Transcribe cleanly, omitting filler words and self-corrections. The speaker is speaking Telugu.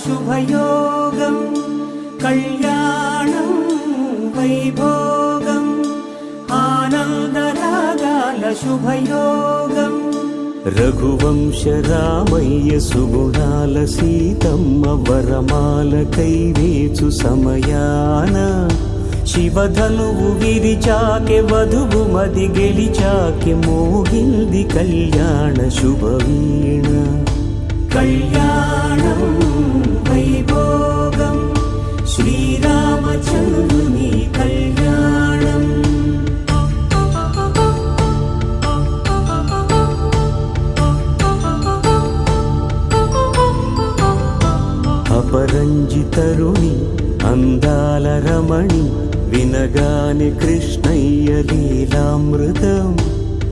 శుభయోగం కళ్యాణం వైభోగం ఆనందరాగాల శుభయోగం రఘువంశ రామయ్య సుగుణాల సీతమ్మ వరమాల కైవేచు సమయాన శివధనువు విరిచాకె వధువు మది గెలిచాకె మోగింది కళ్యాణ శుభవీణ కళ్యాణం వైభోగం శ్రీరామచంద్రుని కళ్యాణం అపరంజి తరుణి అందాల రమణి వినగాని కృష్ణయ్య లీలామృతం